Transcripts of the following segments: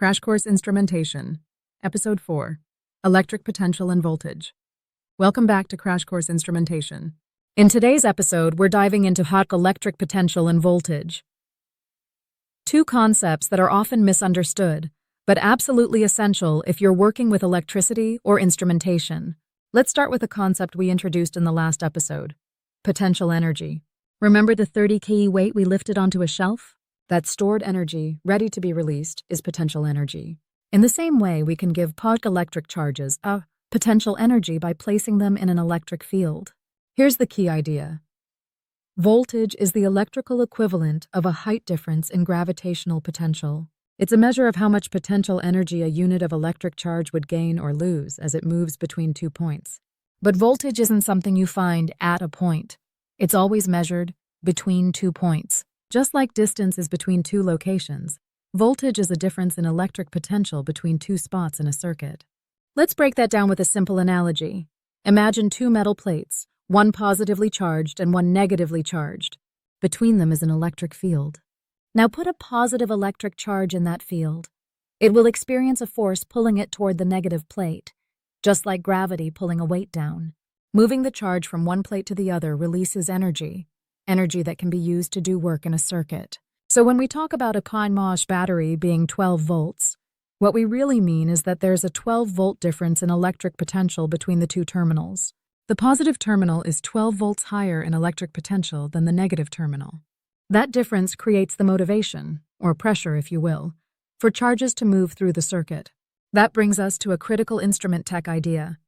Crash Course Instrumentation, Episode 4, Electric Potential and Voltage. Welcome back to Crash Course Instrumentation. In today's episode, we're diving into hot electric potential and voltage. Two concepts that are often misunderstood, but absolutely essential if you're working with electricity or instrumentation. Let's start with a concept we introduced in the last episode, potential energy. Remember the 30 kg weight we lifted onto a shelf? That stored energy, ready to be released, is potential energy. In the same way, we can give hot electric charges a potential energy by placing them in an electric field. Here's the key idea. Voltage is the electrical equivalent of a height difference in gravitational potential. It's a measure of how much potential energy a unit of electric charge would gain or lose as it moves between 2 points. But voltage isn't something you find at a point. It's always measured between 2 points. Just like distance is between 2 locations, voltage is a difference in electric potential between 2 spots in a circuit. Let's break that down with a simple analogy. Imagine 2 metal plates, one positively charged and one negatively charged. Between them is an electric field. Now put a positive electric charge in that field. It will experience a force pulling it toward the negative plate, just like gravity pulling a weight down. Moving the charge from one plate to the other releases energy that can be used to do work in a circuit. So when we talk about a CMOS battery being 12 volts, what we really mean is that there's a 12-volt difference in electric potential between the 2 terminals. The positive terminal is 12 volts higher in electric potential than the negative terminal. That difference creates the motivation, or pressure if you will, for charges to move through the circuit. That brings us to a critical instrument tech idea.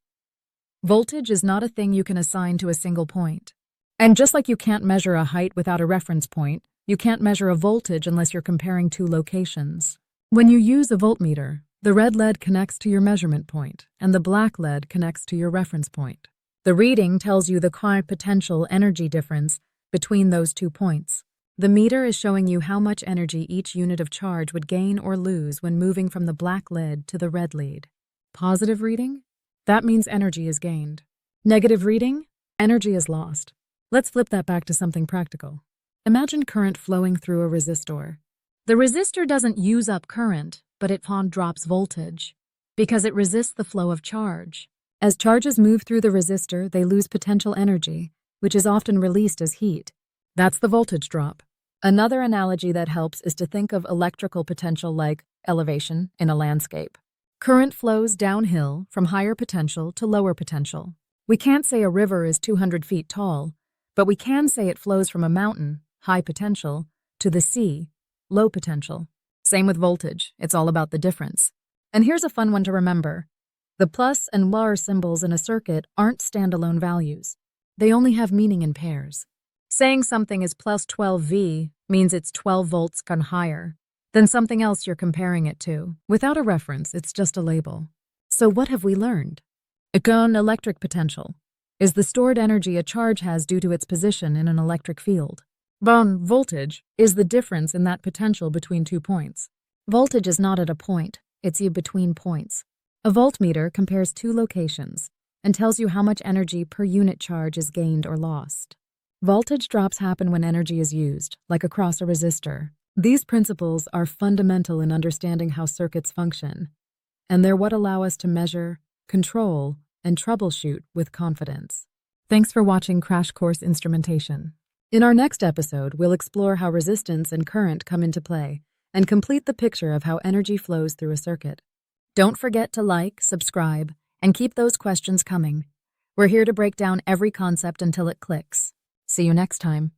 Voltage is not a thing you can assign to a single point. And just like you can't measure a height without a reference point, you can't measure a voltage unless you're comparing 2 locations. When you use a voltmeter, the red lead connects to your measurement point, and the black lead connects to your reference point. The reading tells you the current potential energy difference between those 2 points. The meter is showing you how much energy each unit of charge would gain or lose when moving from the black lead to the red lead. Positive reading? That means energy is gained. Negative reading? Energy is lost. Let's flip that back to something practical. Imagine current flowing through a resistor. The resistor doesn't use up current, but it drops voltage because it resists the flow of charge. As charges move through the resistor, they lose potential energy, which is often released as heat. That's the voltage drop. Another analogy that helps is to think of electrical potential like elevation in a landscape. Current flows downhill from higher potential to lower potential. We can't say a river is 200 feet tall, but we can say it flows from a mountain, high potential, to the sea, low potential. Same with voltage, it's all about the difference. And here's a fun one to remember. The plus and bar symbols in a circuit aren't standalone values. They only have meaning in pairs. Saying something is plus 12V means it's 12 volts gone higher than something else you're comparing it to. Without a reference, it's just a label. So what have we learned? Electric potential is the stored energy a charge has due to its position in an electric field. Voltage is the difference in that potential between 2 points. Voltage is not at a point, it's between points. A voltmeter compares 2 locations and tells you how much energy per unit charge is gained or lost. Voltage drops happen when energy is used, like across a resistor. These principles are fundamental in understanding how circuits function, and they're what allow us to measure, control, and troubleshoot with confidence. Thanks for watching Crash Course Instrumentation. In our next episode, we'll explore how resistance and current come into play and complete the picture of how energy flows through a circuit. Don't forget to like, subscribe, and keep those questions coming. We're here to break down every concept until it clicks. See you next time.